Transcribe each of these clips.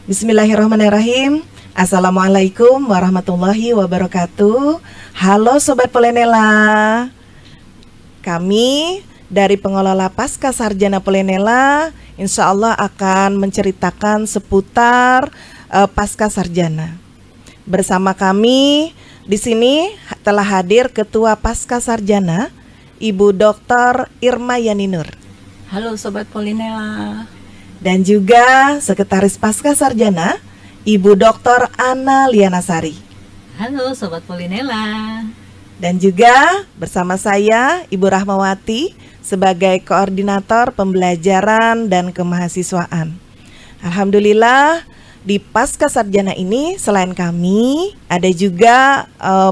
Bismillahirrahmanirrahim. Assalamualaikum warahmatullahi wabarakatuh. Halo Sobat Polenela. Kami dari pengelola Pasca Sarjana Polenela insya Allah akan menceritakan seputar Pasca Sarjana. Bersama kami di sini telah hadir Ketua Pasca Sarjana Ibu Dr. Irma Yaninur. Halo Sobat Polenela. Dan juga Sekretaris Pasca Sarjana Ibu Dr. Ana Lianasari. Halo Sobat Polenela. Dan juga bersama saya Ibu Rahmawati sebagai Koordinator Pembelajaran dan Kemahasiswaan. Alhamdulillah di Pasca Sarjana ini selain kami ada juga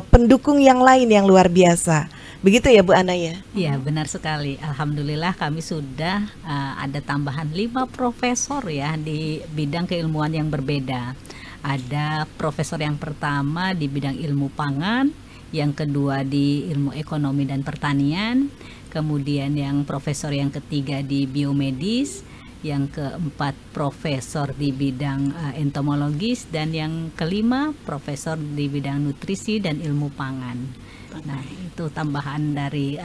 pendukung yang lain yang luar biasa. Begitu ya Bu Ana ya? Iya benar sekali. Alhamdulillah kami sudah ada tambahan 5 profesor ya di bidang keilmuan yang berbeda. Ada profesor yang pertama di bidang ilmu pangan, yang kedua di ilmu ekonomi dan pertanian, kemudian yang profesor yang ketiga di biomedis, yang keempat profesor di bidang entomologis, dan yang kelima profesor di bidang nutrisi dan ilmu pangan. Nah itu tambahan dari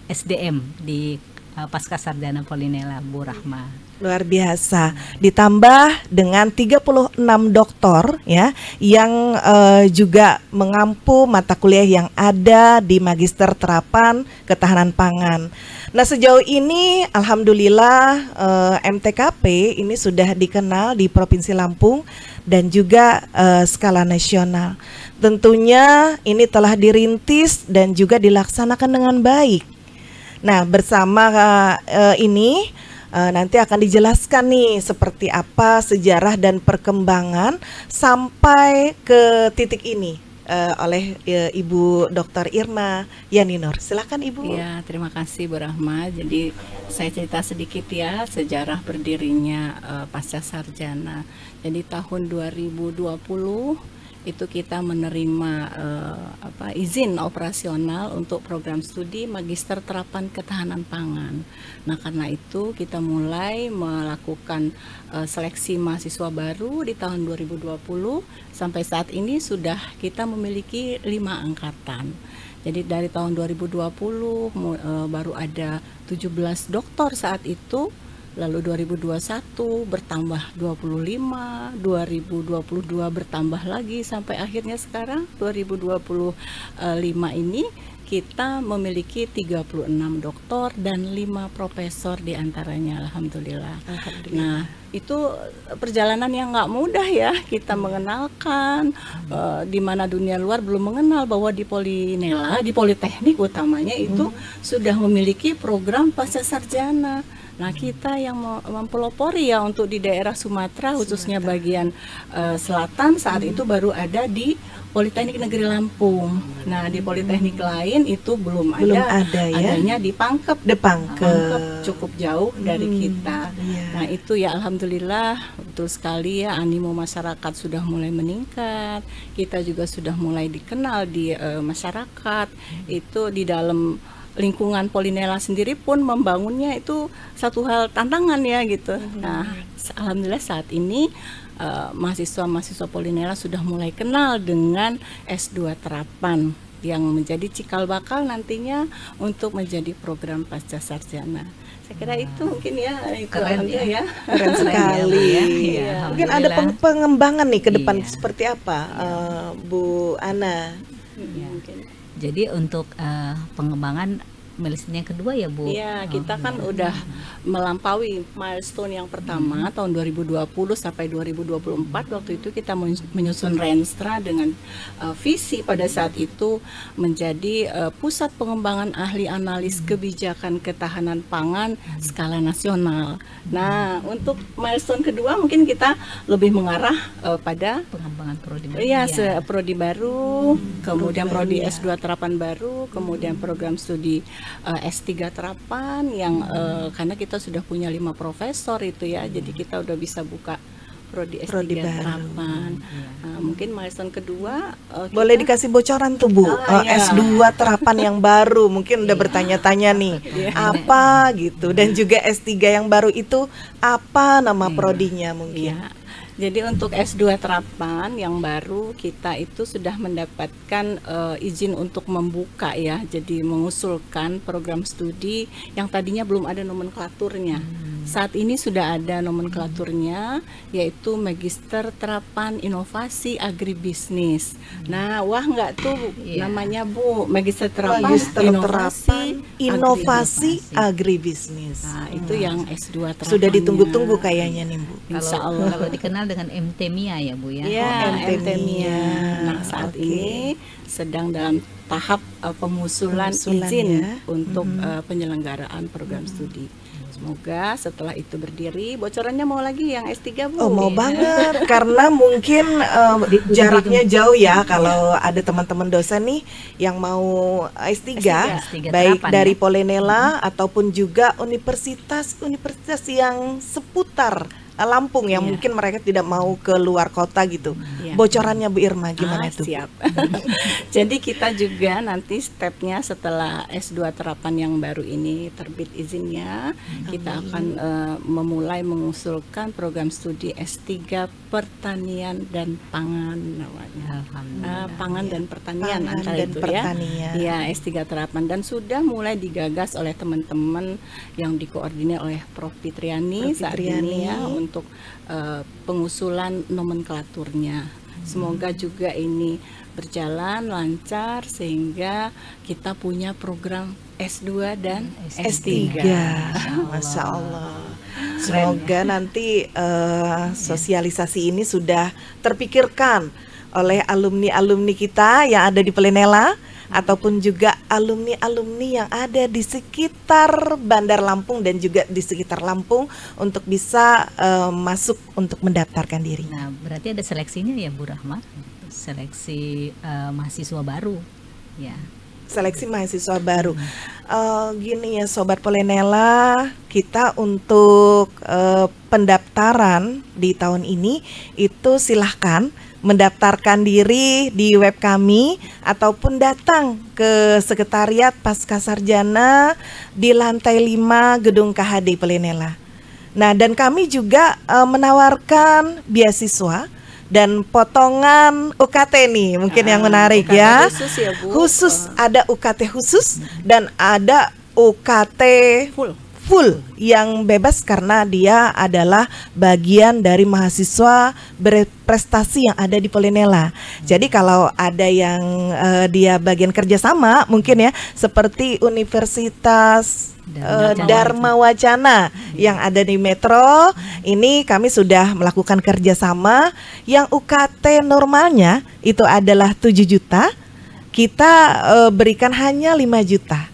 SDM di Pasca Sarjana Polenela Bu Rahma. Luar biasa. Ditambah dengan 36 doktor ya yang juga mengampu mata kuliah yang ada di Magister Terapan Ketahanan Pangan. Nah sejauh ini alhamdulillah MTKP ini sudah dikenal di Provinsi Lampung dan juga skala nasional. Tentunya ini telah dirintis dan juga dilaksanakan dengan baik. Nah bersama ini nanti akan dijelaskan nih seperti apa sejarah dan perkembangan sampai ke titik ini oleh Ibu Dr. Irma Yaninur. Silakan Ibu. Ya, terima kasih Bu Rahma. Jadi saya cerita sedikit ya sejarah berdirinya Pasca Sarjana. Jadi tahun 2020 itu kita menerima izin operasional untuk program studi Magister Terapan Ketahanan Pangan. Nah karena itu kita mulai melakukan seleksi mahasiswa baru di tahun 2020. Sampai saat ini sudah kita memiliki 5 angkatan. Jadi dari tahun 2020 baru ada 17 doktor saat itu. Lalu 2021 bertambah 25, 2022 bertambah lagi sampai akhirnya sekarang 2025 ini kita memiliki 36 doktor dan 5 profesor diantaranya alhamdulillah. Nah itu perjalanan yang nggak mudah ya kita mengenalkan di mana dunia luar belum mengenal bahwa di Polenela, di Politeknik utamanya itu sudah memiliki program Pasca Sarjana. Nah kita yang mempelopori ya untuk di daerah Sumatera khususnya bagian selatan saat itu baru ada di Politeknik Negeri Lampung. Nah di Politeknik lain itu belum ada ya? Adanya di Pangkep. Pangkep cukup jauh dari kita. Nah itu ya alhamdulillah betul sekali ya animo masyarakat sudah mulai meningkat. Kita juga sudah mulai dikenal di masyarakat. Itu di dalam lingkungan Polenela sendiri pun membangunnya itu satu hal tantangan ya gitu. Nah alhamdulillah saat ini mahasiswa-mahasiswa Polenela sudah mulai kenal dengan S2 terapan yang menjadi cikal bakal nantinya untuk menjadi program Pasca Sarjana. Saya kira itu mungkin ya keren ya. Keren sekali ya. Mungkin ada pengembangan nih ke depan seperti apa Bu Ana? Jadi untuk pengembangan milestone yang kedua ya Bu? Iya, kita kan udah melampaui milestone yang pertama tahun 2020 sampai 2024. Waktu itu kita menyusun Renstra dengan visi pada saat itu menjadi pusat pengembangan ahli analis kebijakan ketahanan pangan skala nasional. Nah, untuk milestone kedua mungkin kita lebih mengarah pada pengembangan prodi baru. Iya, prodi baru, kemudian prodi S2 terapan baru, kemudian program studi S3 terapan yang karena kita sudah punya 5 profesor itu ya, jadi kita udah bisa buka prodi S3 terapan. Mungkin milestone kedua boleh dikasih bocoran tuh Bu, S2 terapan yang baru mungkin udah bertanya-tanya nih apa gitu, dan juga S3 yang baru itu apa nama prodinya mungkin. Jadi untuk S2 terapan yang baru kita itu sudah mendapatkan izin untuk membuka ya. Jadi mengusulkan program studi yang tadinya belum ada nomenklaturnya. Saat ini sudah ada nomenklaturnya, yaitu Magister Terapan Inovasi Agribisnis. Nah, wah nggak tuh namanya Bu, Magister Terapan Inovasi Agribisnis. Nah, itu yang S2 terapannya. Sudah ditunggu-tunggu kayaknya nih Bu. Insya Allah. Kalau dikenal dengan MTMIA ya Bu ya. Ya, MTMIA. Nah, saat ini sedang dalam tahap pengusulan izin ya. untuk penyelenggaraan program studi. Semoga setelah itu berdiri, bocorannya mau lagi yang S3 Bu? Oh mau banget, karena mungkin jaraknya jauh ya kalau ada teman-teman dosen nih yang mau S3, baik terapan, dari ya. Polenela ataupun juga universitas yang seputar Lampung yang mungkin mereka tidak mau keluar kota gitu. Bocorannya Bu Irma gimana tuh? Siap. Jadi kita juga nanti stepnya setelah S2 terapan yang baru ini terbit izinnya, kita akan memulai mengusulkan program studi S3 Pertanian dan Pangan namanya. Pangan dan Pertanian antara itu pertanian. Ya. S3 terapan dan sudah mulai digagas oleh teman-teman yang dikoordinir oleh Prof. Fitriani saat ini ya untuk pengusulan nomenklaturnya. Semoga juga ini berjalan lancar sehingga kita punya program S2 dan S3. Masya Allah. Semoga nanti sosialisasi ini sudah terpikirkan oleh alumni-alumni kita yang ada di Polenela ataupun juga alumni-alumni yang ada di sekitar Bandar Lampung dan juga di sekitar Lampung untuk bisa masuk untuk mendaftarkan diri. Nah, berarti ada seleksinya ya Bu Rahma? Seleksi mahasiswa baru. Ya. Seleksi mahasiswa baru. Gini ya Sobat Polenela, kita untuk pendaftaran di tahun ini itu silahkan mendaftarkan diri di web kami ataupun datang ke Sekretariat Pascasarjana di lantai 5 Gedung KHD Polenela. Nah, dan kami juga menawarkan beasiswa dan potongan UKT nih, mungkin yang menarik UKT ya. Khusus ya Bu. Khusus, ada UKT khusus dan ada UKT full yang bebas karena dia adalah bagian dari mahasiswa berprestasi yang ada di Polenela. Jadi kalau ada yang dia bagian kerjasama mungkin ya seperti Universitas Dharma Wacana yang ada di Metro, ini kami sudah melakukan kerjasama. Yang UKT normalnya itu adalah 7 juta, kita berikan hanya 5 juta.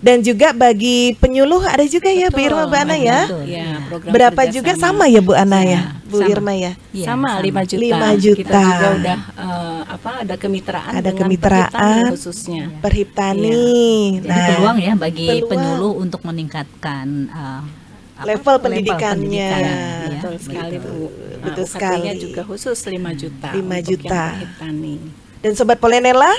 Dan juga bagi penyuluh ada juga ya Bu Irma, Bu Ana ya. Berapa juga sama ya Bu Ana ya, Bu Irma ya. Sama 5 juta. 5 juta. Kita juga udah ada kemitraan. Ada kemitraan khususnya. Perhiptani. Jadi peluang ya bagi penyuluh untuk meningkatkan level pendidikannya. Ya, betul sekali Bu. Betul sekali. juga khusus 5 juta. 5 juta. Perhiptani. Dan Sobat Polenela,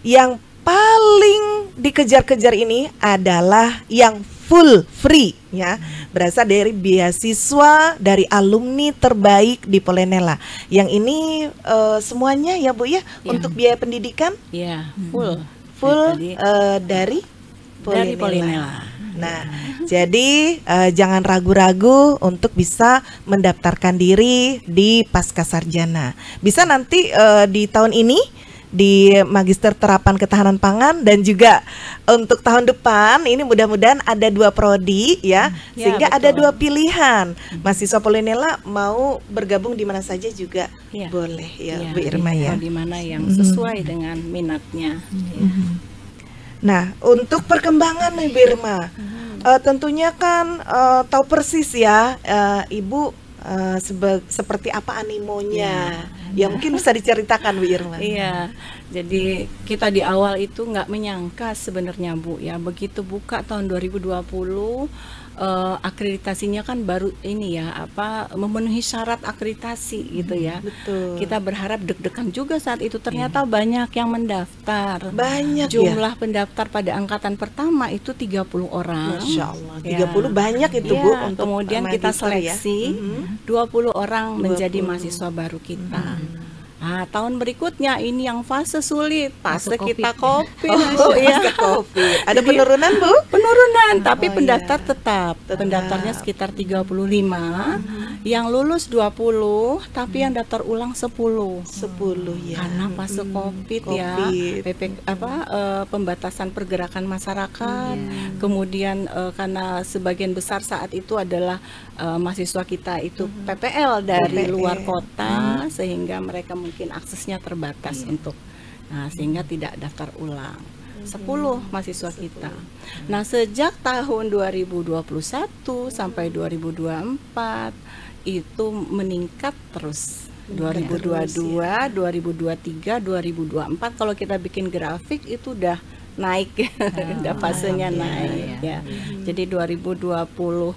yang paling dikejar-kejar ini adalah yang full free ya, berasal dari beasiswa dari alumni terbaik di Polenela. Yang ini semuanya ya Bu ya, untuk biaya pendidikan full dari Polenela. Nah, jadi jangan ragu-ragu untuk bisa mendaftarkan diri di Pascasarjana. Bisa nanti di tahun ini di Magister Terapan Ketahanan Pangan dan juga untuk tahun depan ini mudah-mudahan ada 2 prodi ya, sehingga ada 2 pilihan. Mahasiswa Polenela mau bergabung di mana saja juga boleh ya, Bu Irma ya. Di mana yang sesuai dengan minatnya. Nah, untuk perkembangan nih Bu Irma, tentunya kan tahu persis ya Ibu seperti apa animonya. Ya mungkin bisa diceritakan Bu Irma. Iya, Jadi kita di awal itu nggak menyangka sebenarnya Bu ya, begitu buka tahun 2020 akreditasinya kan baru ini ya memenuhi syarat akreditasi gitu ya. Betul. Kita berharap deg-degan juga saat itu, ternyata banyak yang mendaftar. Banyak Jumlah pendaftar pada angkatan pertama itu 30 orang. Masya Allah, Ya. 30 banyak itu Ya, Bu untuk kemudian kita magister ya. seleksi 20 orang menjadi mahasiswa baru kita. Nah, tahun berikutnya ini yang fase sulit, fase Fase kita COVID. Oh ya. iya, COVID. Ada Jadi, penurunan Bu? Penurunan, tapi Oh, pendaftar iya. tetap. Pendaftarnya sekitar 35, yang lulus 20, tapi yang daftar ulang 10. 10 ya. Karena fase COVID ya, COVID. pembatasan pergerakan masyarakat. Kemudian karena sebagian besar saat itu adalah mahasiswa kita itu PPL dari PPL. luar kota, sehingga mereka mungkin aksesnya terbatas untuk, sehingga tidak daftar ulang. 10 mahasiswa kita. Nah, sejak tahun 2021 sampai 2024 itu meningkat terus. 2022, 2023, 2024 kalau kita bikin grafik itu udah naik, udah fasenya naik ya. Jadi 2022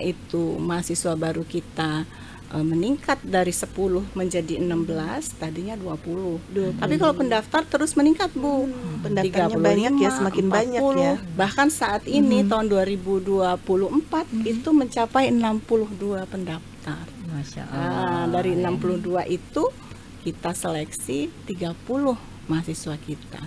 itu mahasiswa baru kita meningkat dari 10 menjadi 16, tadinya 20. Tapi kalau pendaftar terus meningkat Bu. Pendaftarnya banyak ya, semakin banyak ya. Bahkan saat ini tahun 2024 itu mencapai 62 pendaftar. Masya Allah. Dari 62 itu kita seleksi 30 mahasiswa kita.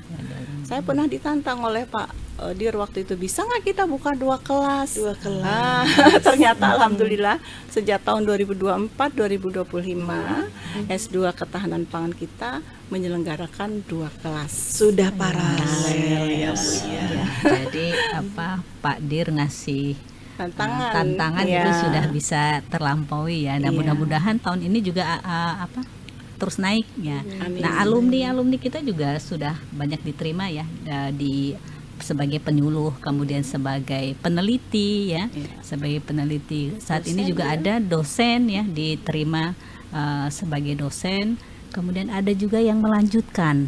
Saya pernah ditantang oleh Pak Dir waktu itu, bisa nggak kita buka 2 kelas? 2 kelas. Ternyata alhamdulillah sejak tahun 2024-2025 S2 Ketahanan Pangan kita menyelenggarakan 2 kelas. Sudah paralel ya Bu ya. Jadi Pak Dir ngasih Tantangan itu ya. sudah bisa terlampaui ya. Nah, Iya. mudah-mudahan tahun ini juga terus naik ya. Amin. Nah, alumni kita juga sudah banyak diterima ya sebagai penyuluh, kemudian sebagai peneliti ya. Iya. Sebagai peneliti. Saat ini Dosen juga ya. ada dosen ya diterima sebagai dosen. Kemudian ada juga yang melanjutkan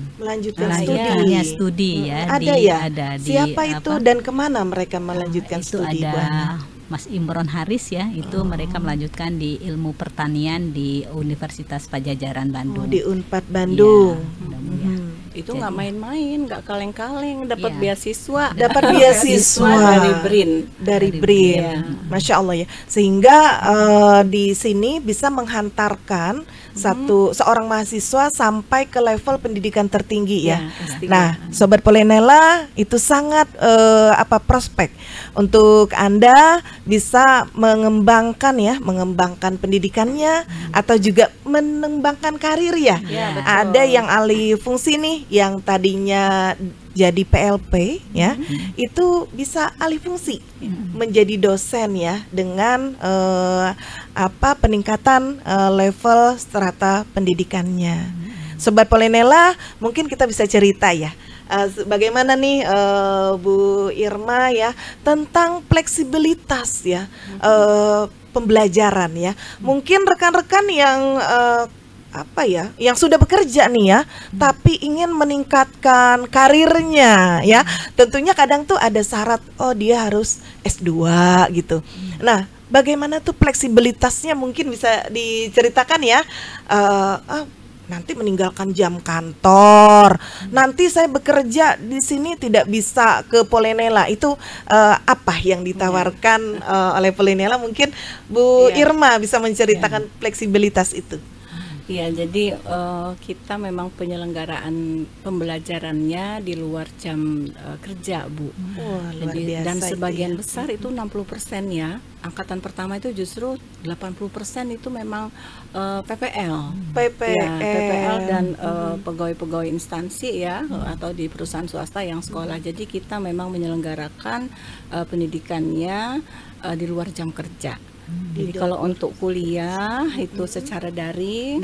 studi ya. Ada ya. Di Siapa itu dan kemana mereka melanjutkan itu studi Bu ada Ana? Mas Imron Haris ya, itu mereka melanjutkan di ilmu pertanian di Universitas Pajajaran Bandung. Di Unpad Bandung. Ya. Itu nggak main-main, nggak kaleng-kaleng, dapat Iya. beasiswa. Dapat beasiswa dari BRIN. Dari Dari BRIN. BRIN. Masya Allah ya. Sehingga di sini bisa menghantarkan seorang mahasiswa sampai ke level pendidikan tertinggi ya. S3. Nah, Sobat Polenela itu sangat prospek untuk Anda bisa mengembangkan pendidikannya atau juga mengembangkan karir ya. Ya, betul. Ada yang alih fungsi nih yang tadinya jadi PLP ya, itu bisa alih fungsi menjadi dosen ya dengan peningkatan level strata pendidikannya. Sobat Polenela, mungkin kita bisa cerita ya. Bagaimana nih Bu Irma ya tentang fleksibilitas ya pembelajaran ya. Mungkin rekan-rekan yang yang sudah bekerja nih ya, tapi ingin meningkatkan karirnya ya. Tentunya kadang tuh ada syarat, dia harus S2 gitu. Nah, bagaimana tuh fleksibilitasnya mungkin bisa diceritakan ya. Nanti meninggalkan jam kantor, nanti saya bekerja di sini tidak bisa ke Polenela. Itu apa yang ditawarkan oleh Polenela? Mungkin Bu Irma bisa menceritakan fleksibilitas itu. Ya, jadi kita memang penyelenggaraan pembelajarannya di luar jam kerja, Bu. Wah, luar Jadi, biasa dan itu sebagian ya. besar itu 60% ya. Angkatan pertama itu justru 80% itu memang PPL. PPL. Ya, PPL dan pegawai-pegawai instansi ya, atau di perusahaan swasta yang sekolah. Jadi kita memang menyelenggarakan pendidikannya di luar jam kerja. Jadi kalau untuk kuliah itu secara daring.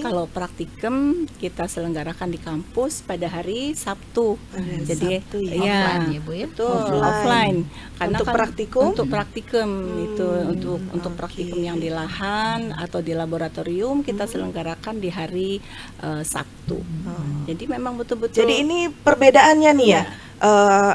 Kalau praktikum kita selenggarakan di kampus pada hari Sabtu. Jadi Sabtu, ya, offline ya Bu ya. betul, offline. Karena Untuk kan praktikum? Untuk praktikum itu untuk praktikum yang di lahan atau di laboratorium kita selenggarakan di hari Sabtu. Jadi memang betul-betul. Jadi ini perbedaannya nih ya,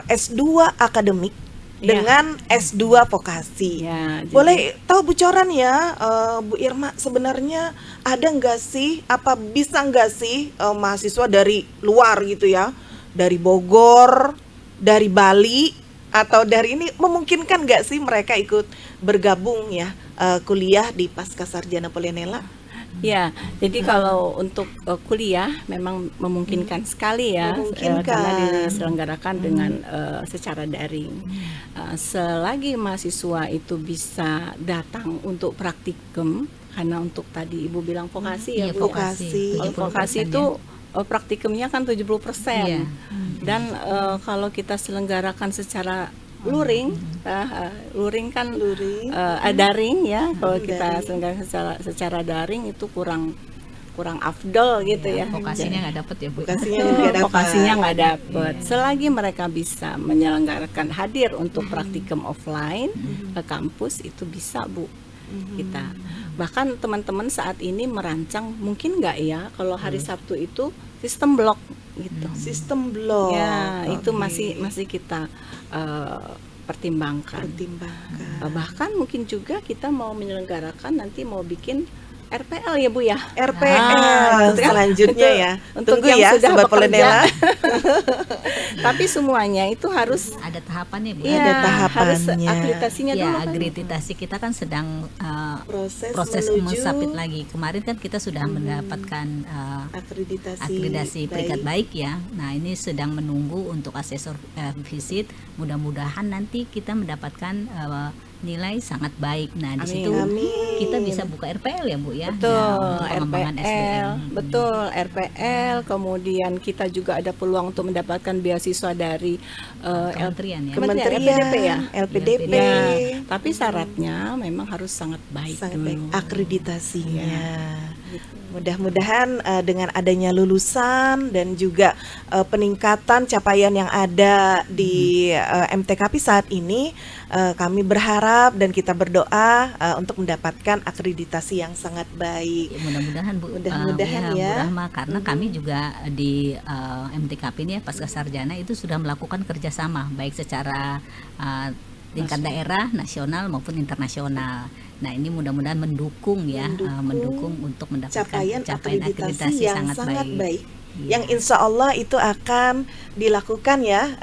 S2 akademik dengan S2 vokasi. Ya, jadi- Boleh tahu bocoran ya, Bu Irma, sebenarnya ada nggak sih, apa bisa nggak sih mahasiswa dari luar gitu ya, dari Bogor, dari Bali, atau dari ini, memungkinkan nggak sih mereka ikut bergabung ya kuliah di Pascasarjana Polinela? Ya, jadi kalau untuk kuliah memang memungkinkan sekali ya, karena diselenggarakan dengan secara daring. Selagi mahasiswa itu bisa datang untuk praktikum, karena untuk tadi Ibu bilang vokasi ya, Iya, Bu. vokasi. Kalau vokasi itu praktikumnya kan 70%. Iya. Dan kalau kita selenggarakan secara luring, luring kan daring ya. Kalau kita selenggarakan secara daring itu kurang afdol gitu ya. Vokasinya nggak dapet ya Bu. Vokasinya nggak dapet. Selagi mereka bisa menyelenggarakan hadir untuk praktikum offline ke kampus itu bisa Bu. Kita bahkan teman-teman saat ini merancang mungkin nggak ya kalau hari Sabtu itu sistem blok gitu. Sistem blok. Ya, itu masih kita pertimbangkan. Bahkan mungkin juga kita mau menyelenggarakan nanti mau bikin RPL ya Bu ya. RPL selanjutnya ya. Untuk Tunggu yang ya sudah Sobat bekerja. Polinela. Tapi semuanya itu harus Ada tahapannya Bu. Ada harus tahapannya. akreditasinya dulu Ya, kan. akreditasi kita kan sedang Proses menuju mensubmit lagi. Kemarin kan kita sudah mendapatkan akreditasi peringkat baik ya. Nah, ini sedang menunggu untuk asesor visit. Mudah-mudahan nanti kita mendapatkan nilai sangat baik. Nah, di situ kita bisa buka RPL ya Bu ya. Betul, untuk pengembangan RPL, SDM. betul, RPL. Kemudian kita juga ada peluang untuk mendapatkan beasiswa dari Kementerian ya. Kementerian, LPDP ya. LPDP. Ya, tapi syaratnya memang harus sangat baik Sangat dulu. baik akreditasinya. Mudah-mudahan dengan adanya lulusan dan juga peningkatan capaian yang ada di MTKP saat ini, kami berharap dan kita berdoa untuk mendapatkan akreditasi yang sangat baik. Ya, mudah-mudahan Bu. Mudah-mudahan ya. Bu Rahma, karena kami juga di MTKP ini ya, Pascasarjana itu sudah melakukan kerjasama baik secara tingkat daerah, nasional maupun internasional. Nah, ini mudah-mudahan mendukung ya, mendukung untuk mendapatkan capaian akreditasi yang sangat baik. Ya. Yang insya Allah itu akan dilakukan ya,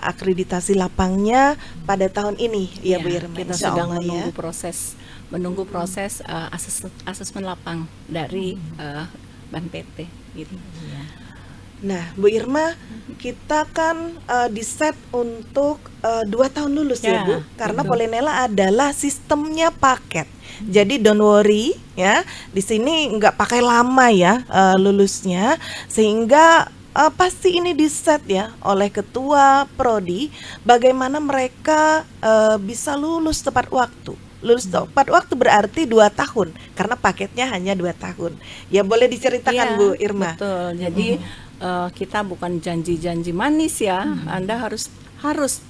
akreditasi lapangnya pada tahun ini ya, Bu Irma. Kita Insya sedang Allah menunggu proses asesmen lapang dari Ban PT gitu. Nah, Bu Irma, kita kan di-set untuk 2 tahun lulus ya, Bu, karena Polinela adalah sistemnya paket. Jadi don't worry ya, di sini nggak pakai lama ya lulusnya, sehingga pasti ini di-set ya oleh ketua prodi bagaimana mereka bisa lulus tepat waktu. Lulus tepat waktu berarti 2 tahun karena paketnya hanya 2 tahun. Ya, boleh diceritakan Bu Irma. Betul. Jadi kita bukan janji-janji manis ya. Anda harus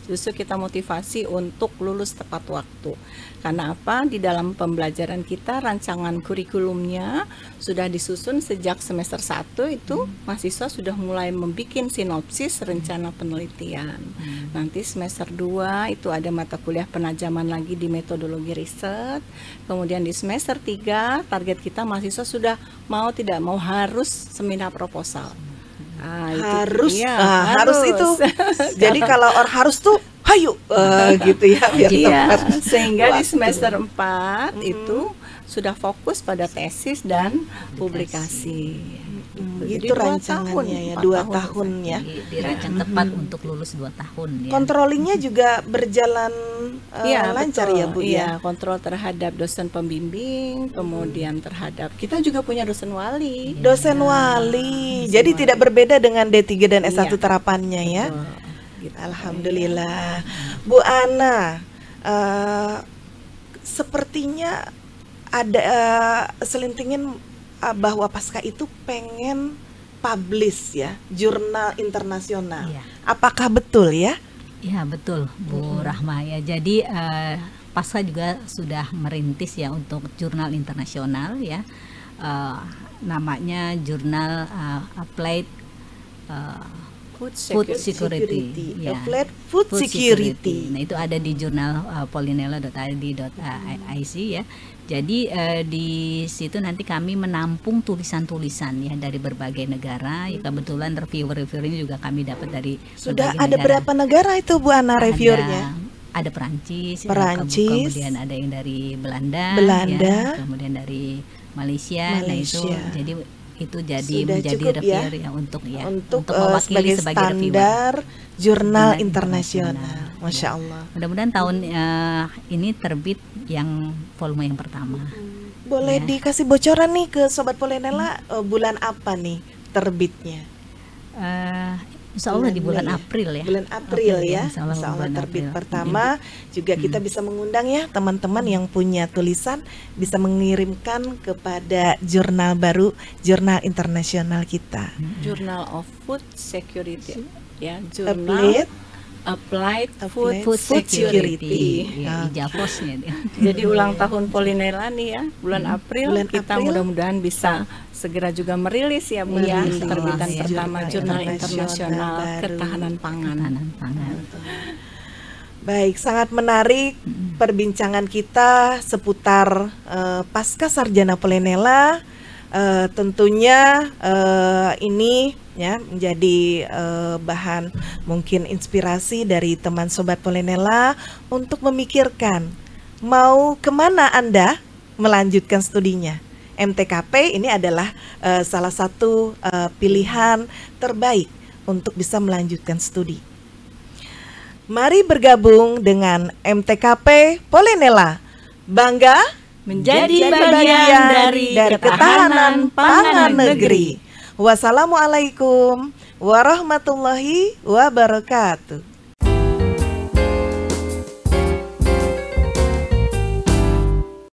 justru kita motivasi untuk lulus tepat waktu. Karena apa? Di dalam pembelajaran kita rancangan kurikulumnya sudah disusun sejak semester 1 itu mahasiswa sudah mulai membuat sinopsis rencana penelitian. Nanti semester 2 itu ada mata kuliah penajaman lagi di metodologi riset. Kemudian di semester 3 target kita mahasiswa sudah mau tidak mau harus seminar proposal. Harus harus itu. Jadi kalau harus tuh hayu gitu ya biar tepat. Sehingga di semester 4 itu sudah fokus pada tesis dan publikasi. Gitu rancangannya ya, 2 tahun ya. Dirancang tepat untuk lulus 2 tahun ya. Kontrolingnya juga berjalan lancar betul. ya Bu ya. Kontrol terhadap dosen pembimbing, kemudian terhadap kita juga punya dosen wali. Dosen wali. Jadi tidak berbeda dengan D3 dan S1 terapannya ya. Gitu. Alhamdulillah. Bu Ana, sepertinya ada selintingin bahwa Pasca itu pengen publish ya, jurnal internasional. Iya. Apakah betul ya? Ya betul Bu Rahma ya. Jadi Pasca juga sudah merintis ya untuk jurnal internasional ya. Namanya jurnal Applied Food Security. Ya. Applied Food Security. Nah, itu ada di jurnal pollinella.id.ic ya. Jadi di situ nanti kami menampung tulisan-tulisan ya dari berbagai negara. Ya, kebetulan reviewer ini juga kami dapat dari Sudah berbagai ada negara. berapa negara itu Bu Ana reviewernya? Ada Perancis, Perancis, kemudian ada yang dari Belanda, Belanda, ya, kemudian dari Malaysia. Nah itu jadi sudah menjadi cukup reviewer ya, ya untuk sebagai mewakili standar jurnal Jurnal internasional. Masya Allah. Mudah-mudahan tahun ini terbit yang volume yang pertama. Boleh dikasih bocoran nih ke Sobat Pollinella, bulan apa nih terbitnya? Insya Allah di bulan Mei. April ya. Bulan April ya. Insya Allah bulan terbit April. pertama. Juga kita bisa mengundang ya teman-teman yang punya tulisan bisa mengirimkan kepada jurnal baru, jurnal internasional kita. Journal of Food Security ya, jurnal Applied Food Security. Ya, Ijafosnya dia. Jadi ulang tahun Pollinella nih ya, bulan April. Kita mudah-mudahan bisa segera juga merilis ya Bu ya, terbitan ya. pertama jurnal internasional internasional ketahanan pangan. Ketahanan pangan. Baik, sangat menarik perbincangan kita seputar pasca sarjana Pollinella. Tentunya ini ya menjadi bahan mungkin inspirasi dari teman Sobat Pollinella untuk memikirkan mau kemana Anda melanjutkan studinya. MTKP ini adalah salah satu pilihan terbaik untuk bisa melanjutkan studi. Mari bergabung dengan MTKP Pollinella. Bangga Menjadi bagian dari ketahanan pangan negeri. Wassalamualaikum warahmatullahi wabarakatuh.